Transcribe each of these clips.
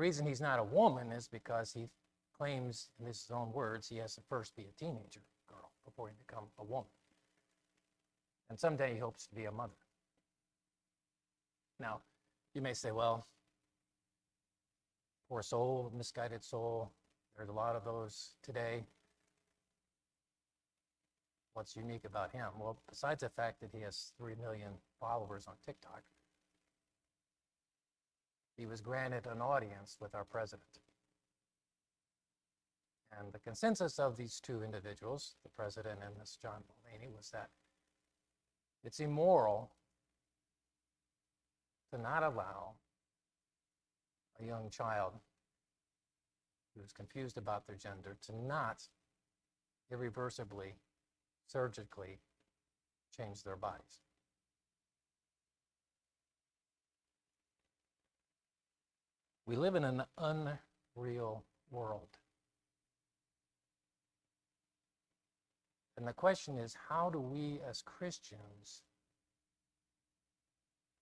reason he's not a woman is because he claims, in his own words, he has to first be a teenager girl before he becomes a woman. And someday he hopes to be a mother. Now, you may say, well, poor soul, misguided soul, there's a lot of those today. What's unique about him? Well, besides the fact that he has 3 million followers on TikTok, he was granted an audience with our president. And the consensus of these two individuals, the president and this John Mulaney, was that it's immoral to not allow a young child who is confused about their gender to not irreversibly, surgically change their bodies. We live in an unreal world. And the question is, how do we as Christians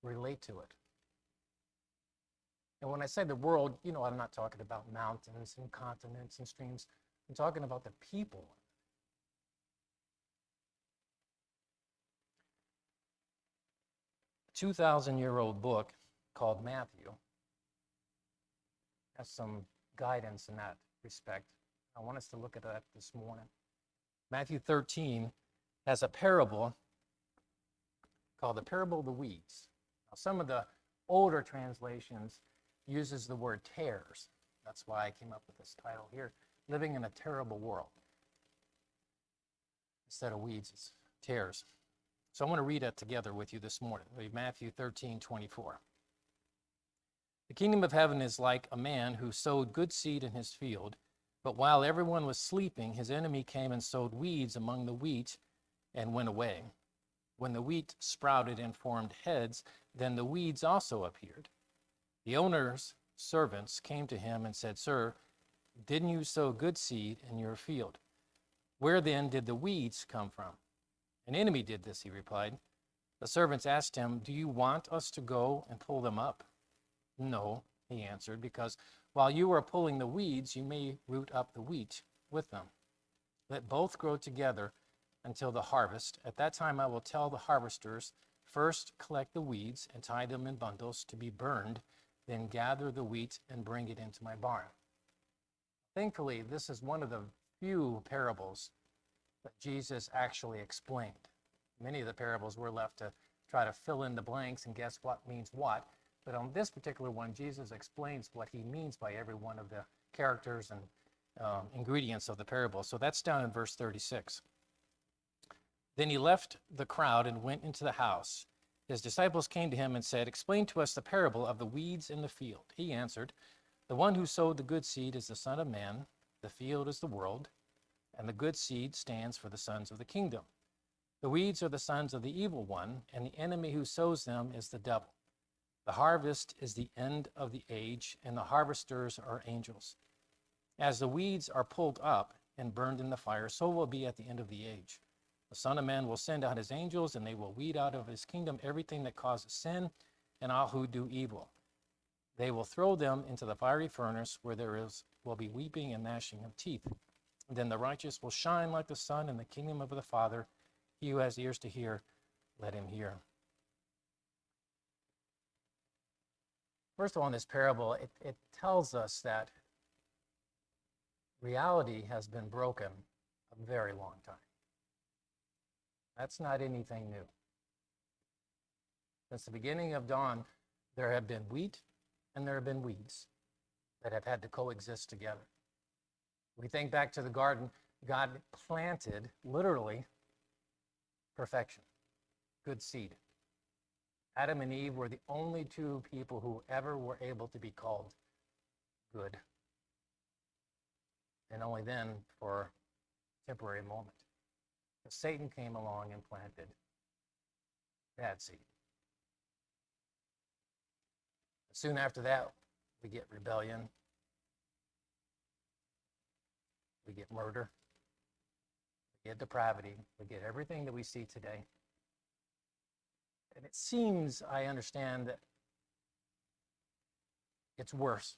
relate to it? And when I say the world, you know, I'm not talking about mountains and continents and streams. I'm talking about the people. A 2,000-year-old book called Matthew has some guidance in that respect. I want us to look at that this morning. Matthew 13 has a parable called the parable of the weeds. Now, some of the older translations uses the word tares. That's why I came up with this title here, Living in a Terrible World. Instead of weeds, it's tares. So I want to read it together with you this morning. Read Matthew 13:24. The kingdom of heaven is like a man who sowed good seed in his field, but while everyone was sleeping, his enemy came and sowed weeds among the wheat and went away. When the wheat sprouted and formed heads, then the weeds also appeared. The owner's servants came to him and said, "Sir, didn't you sow good seed in your field? Where then did the weeds come from?" "An enemy did this," he replied. The servants asked him, "Do you want us to go and pull them up?" "No," he answered, "because while you are pulling the weeds, you may root up the wheat with them. Let both grow together until the harvest. At that time I will tell the harvesters, first collect the weeds and tie them in bundles to be burned, then gather the wheat and bring it into my barn." Thankfully, this is one of the few parables that Jesus actually explained. Many of the parables were left to try to fill in the blanks and guess what means what. But on this particular one, Jesus explains what he means by every one of the characters and ingredients of the parable. So that's down in verse 36. Then he left the crowd and went into the house. His disciples came to him and said, "Explain to us the parable of the weeds in the field." He answered, "The one who sowed the good seed is the Son of Man. The field is the world, and the good seed stands for the sons of the kingdom. The weeds are the sons of the evil one, and the enemy who sows them is the devil. The harvest is the end of the age, and the harvesters are angels. As the weeds are pulled up and burned in the fire, so will be at the end of the age. The Son of Man will send out his angels, and they will weed out of his kingdom everything that causes sin and all who do evil. They will throw them into the fiery furnace where will be weeping and gnashing of teeth. Then the righteous will shine like the sun in the kingdom of the Father. He who has ears to hear, let him hear." First of all, in this parable, it tells us that reality has been broken a very long time. That's not anything new. Since the beginning of dawn, there have been wheat and there have been weeds that have had to coexist together. We think back to the garden, God planted, literally, perfection, good seed. Adam and Eve were the only two people who ever were able to be called good. And only then for a temporary moment. But Satan came along and planted bad seed. Soon after that, we get rebellion. We get murder. We get depravity. We get everything that we see today. And it seems, I understand, that it's worse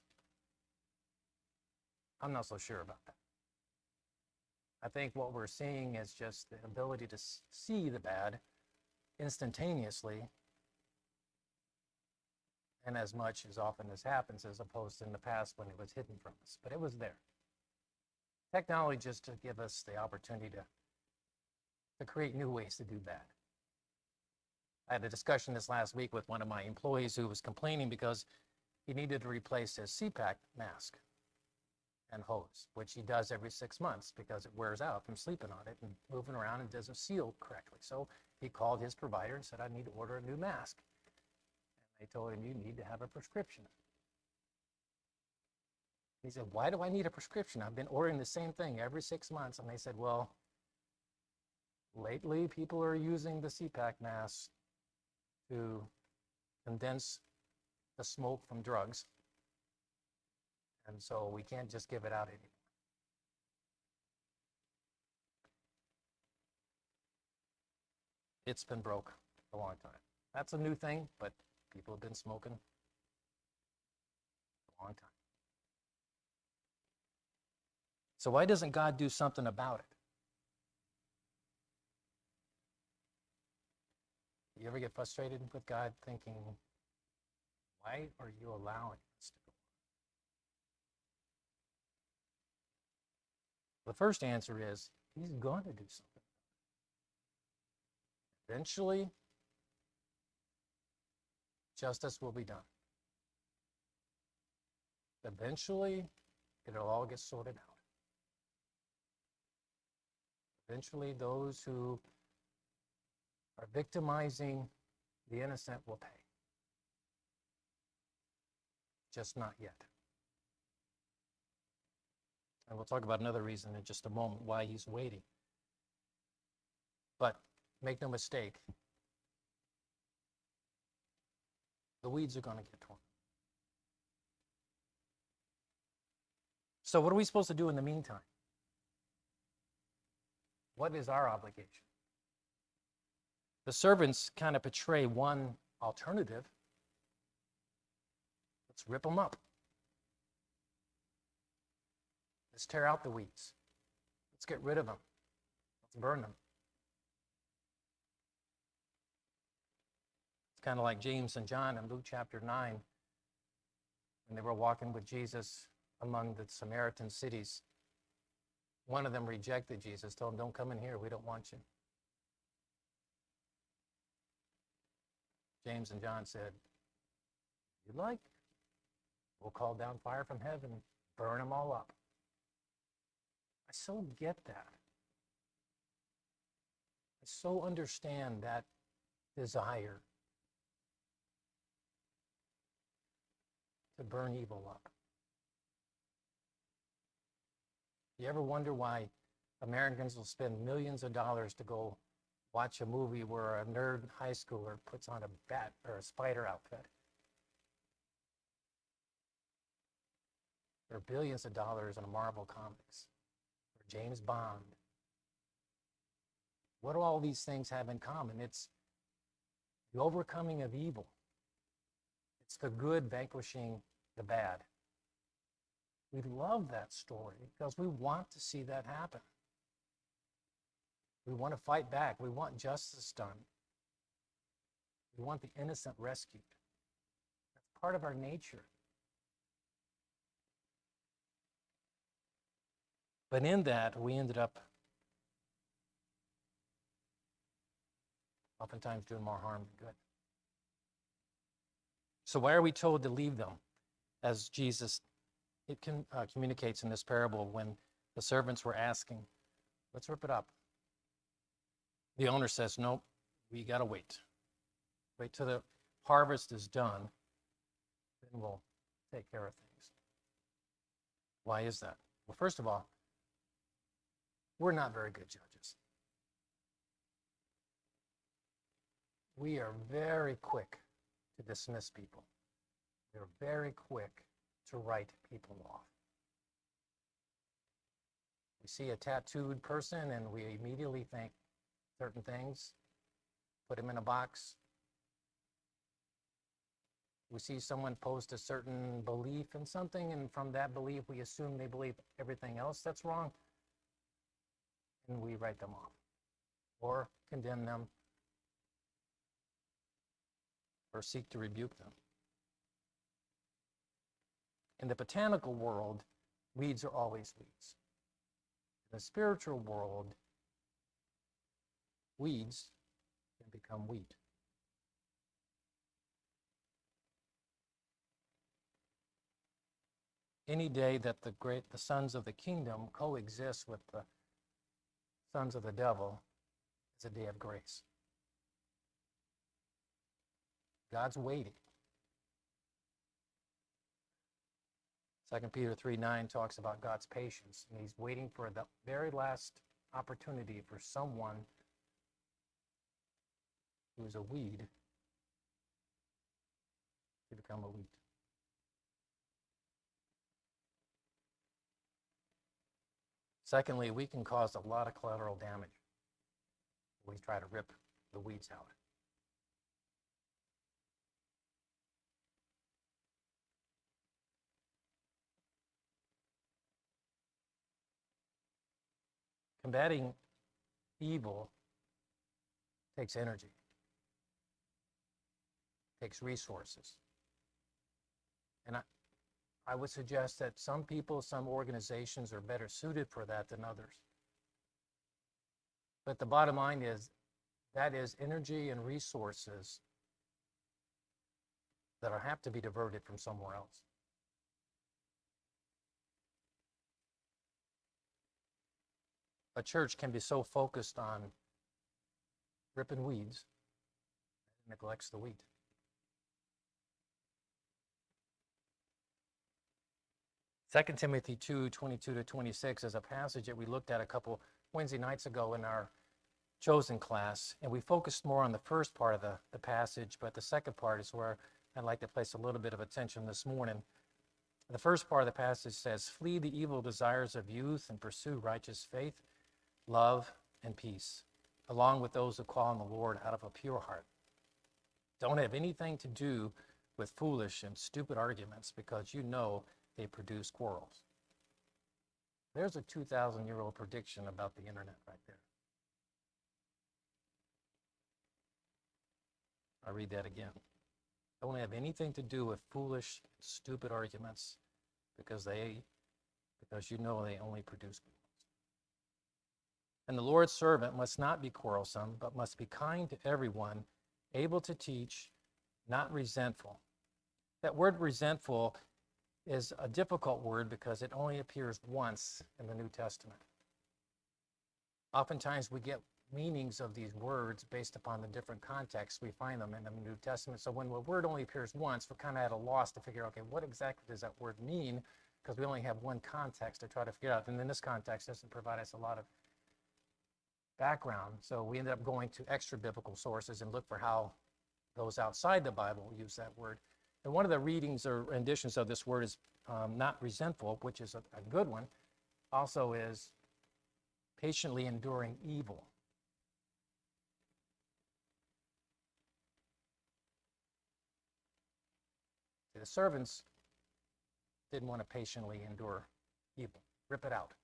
I'm not so sure about that. I think what we're seeing is just the ability to see the bad instantaneously and as much as often as happens, as opposed to in the past when it was hidden from us. But it was there. Technology just to give us the opportunity to create new ways to do bad. I had a discussion this last week with one of my employees who was complaining because he needed to replace his CPAP mask and hose, which he does every 6 months because it wears out from sleeping on it and moving around and doesn't seal correctly. So he called his provider and said, I need to order a new mask. And they told him, you need to have a prescription. He said, why do I need a prescription? I've been ordering the same thing every 6 months. And they said, well, lately people are using the CPAP masks to condense the smoke from drugs. And so we can't just give it out anymore. It's been broke a long time. That's a new thing, but people have been smoking a long time. So why doesn't God do something about it? You ever get frustrated with God thinking, why are you allowing this to go on? The first answer is, he's going to do something. Eventually, justice will be done. Eventually, it'll all get sorted out. Eventually, those who are victimizing the innocent will pay. Just not yet. And we'll talk about another reason in just a moment why he's waiting. But make no mistake, the weeds are going to get torn. So what are we supposed to do in the meantime? What is our obligation? The servants kind of portray one alternative. Let's rip them up. Let's tear out the weeds. Let's get rid of them. Let's burn them. It's kind of like James and John in Luke chapter 9, when they were walking with Jesus among the Samaritan cities. One of them rejected Jesus, told him, don't come in here, we don't want you. James and John said, if you like, we'll call down fire from heaven, burn them all up. I so get that. I so understand that desire to burn evil up. You ever wonder why Americans will spend millions of dollars to go watch a movie where a nerd high schooler puts on a bat or a spider outfit? There are billions of dollars in Marvel Comics or James Bond. What do all these things have in common? It's the overcoming of evil. It's the good vanquishing the bad. We love that story because we want to see that happen. We want to fight back. We want justice done. We want the innocent rescued. That's part of our nature. But in that, we ended up oftentimes doing more harm than good. So why are we told to leave them? As Jesus communicates in this parable when the servants were asking, let's rip it up. The owner says, nope, we got to wait. Wait till the harvest is done, then we'll take care of things. Why is that? Well, first of all, we're not very good judges. We are very quick to dismiss people. We're very quick to write people off. We see a tattooed person and we immediately think certain things, put them in a box, We see someone post a certain belief in something, and from that belief, we assume they believe everything else that's wrong, and we write them off or condemn them or seek to rebuke them. In the botanical world, weeds are always weeds. In the spiritual world, weeds can become wheat. Any day that the sons of the kingdom coexist with the sons of the devil is a day of grace. God's waiting. 2 Peter 3:9 talks about God's patience, and he's waiting for the very last opportunity for someone who's a weed to become a wheat. Secondly, we can cause a lot of collateral damage when we try to rip the weeds out. Combating evil takes energy, takes resources. And I would suggest that some people, some organizations are better suited for that than others. But the bottom line is that is energy and resources that have to be diverted from somewhere else. A church can be so focused on ripping weeds, it neglects the wheat. Second Timothy 2:22-26 is a passage that we looked at a couple Wednesday nights ago in our chosen class, and we focused more on the first part of the passage, but the second part is where I'd like to place a little bit of attention this morning. The first part of the passage says, "Flee the evil desires of youth and pursue righteous faith, love, and peace, along with those who call on the Lord out of a pure heart. Don't have anything to do with foolish and stupid arguments because you know they produce quarrels." There's a 2,000-year-old prediction about the internet right there. I'll read that again. Don't have anything to do with foolish, stupid arguments because you know they only produce quarrels. And the Lord's servant must not be quarrelsome, but must be kind to everyone, able to teach, not resentful. That word resentful is a difficult word because it only appears once in the New Testament. Oftentimes we get meanings of these words based upon the different contexts we find them in the New Testament. So when a word only appears once, we're kind of at a loss to figure, okay, what exactly does that word mean? Because we only have one context to try to figure out. And in this context, it doesn't provide us a lot of background. So we ended up going to extra biblical sources and look for how those outside the Bible use that word. And one of the readings or renditions of this word is not resentful, which is a good one. Also is patiently enduring evil. The servants didn't want to patiently endure evil. Rip it out.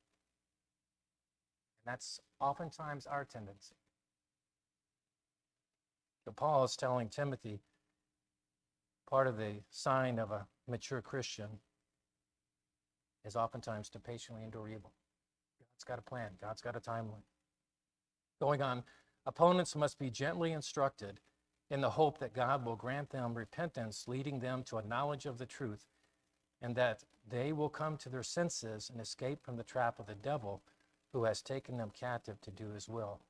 And that's oftentimes our tendency. So Paul is telling Timothy, part of the sign of a mature Christian is oftentimes to patiently endure evil. God's got a plan. God's got a timeline. Going on, opponents must be gently instructed in the hope that God will grant them repentance, leading them to a knowledge of the truth, and that they will come to their senses and escape from the trap of the devil who has taken them captive to do his will.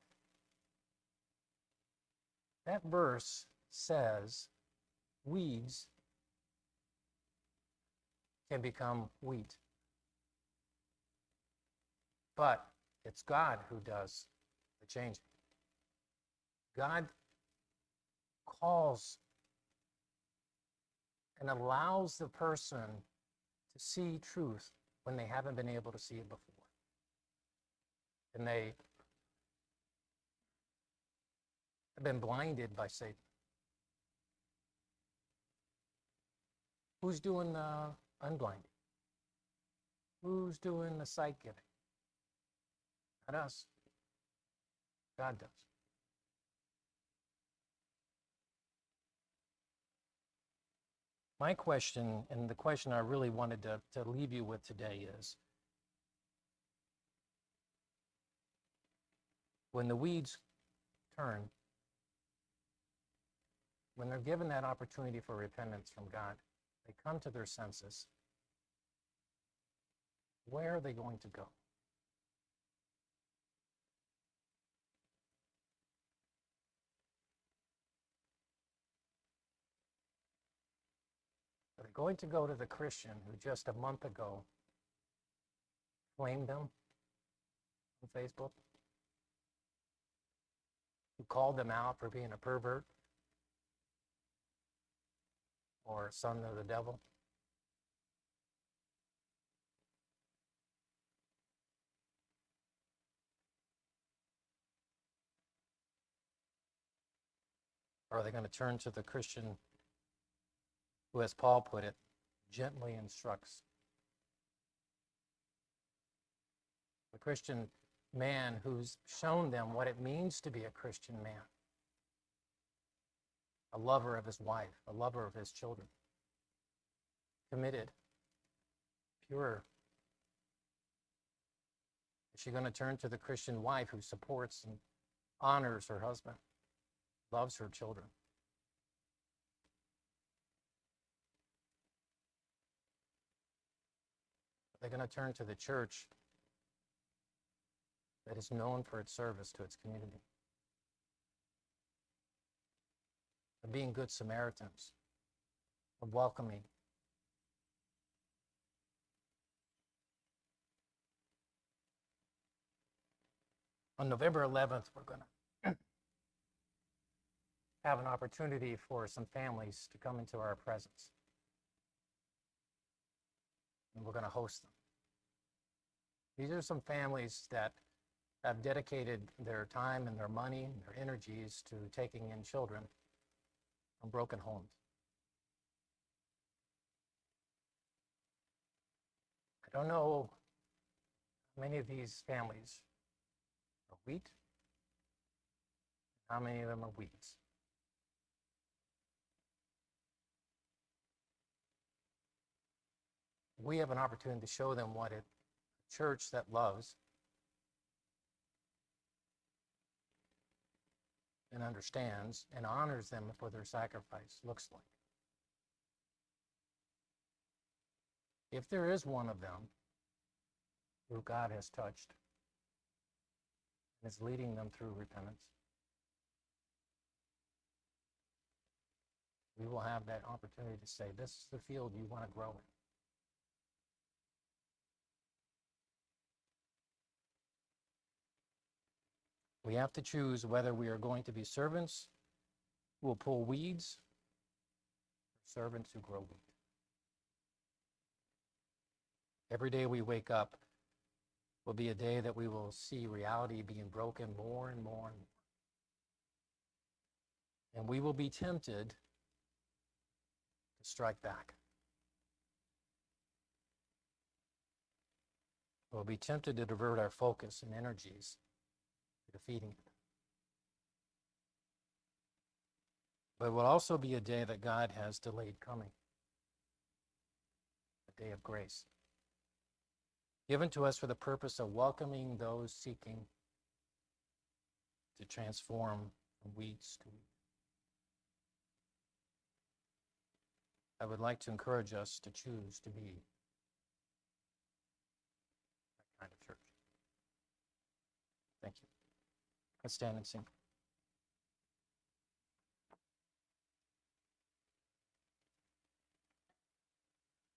That verse says weeds can become wheat. But it's God who does the changing. God calls and allows the person to see truth when they haven't been able to see it before. And they have been blinded by Satan. Who's doing the unblinding? Who's doing the sight giving? Not us. God does. My question, and the question I really wanted to leave you with today is, when the weeds turn, when they're given that opportunity for repentance from God, they come to their senses, where are they going to go? Are they going to go to the Christian who just a month ago flamed them on Facebook? Who called them out for being a pervert or a son of the devil? Or are they going to turn to the Christian who, as Paul put it, gently instructs? The Christian man who's shown them what it means to be a Christian man, a lover of his wife, a lover of his children, committed, pure. Is she going to turn to the Christian wife who supports and honors her husband, loves her children? Are they going to turn to the church that is known for its service to its community, of being good Samaritans, of welcoming? On November 11th, we're going to have an opportunity for some families to come into our presence. And we're going to host them. These are some families that have dedicated their time and their money and their energies to taking in children from broken homes. I don't know how many of these families are wheat, how many of them are weeds. We have an opportunity to show them what a church that loves and understands and honors them for their sacrifice looks like. If there is one of them who God has touched and is leading them through repentance, we will have that opportunity to say, this is the field you want to grow in. We have to choose whether we are going to be servants who will pull weeds or servants who grow wheat. Every day we wake up will be a day that we will see reality being broken more and more and more. And we will be tempted to strike back. We'll be tempted to divert our focus and energies to defeating it. But it will also be a day that God has delayed coming, a day of grace, given to us for the purpose of welcoming those seeking to transform from weeds to wheat. I would like to encourage us to choose to be that kind of church. Thank you. Let's stand and sing.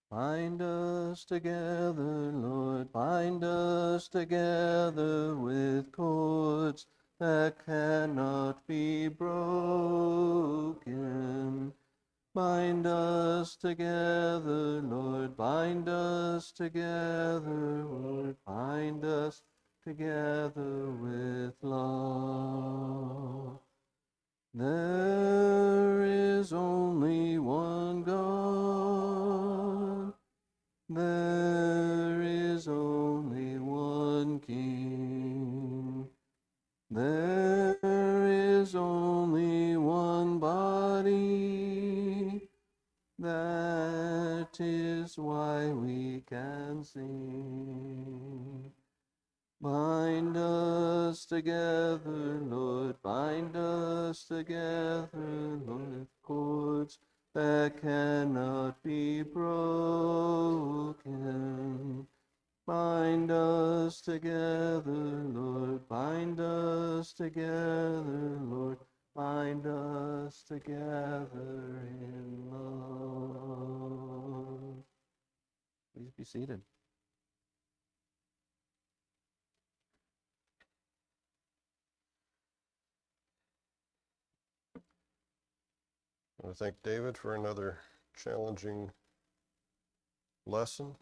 Bind us together, Lord, bind us together with cords that cannot be broken. Bind us together, Lord, bind us together, Lord, bind us together with love. There is only one God, There is only one King. There is only one body. That is why we can sing. Bind us together, Lord, bind us together, Lord, with cords that cannot be broken. Bind us together, Lord, bind us together, Lord, bind us together in love. Please be seated. I want to thank David for another challenging lesson.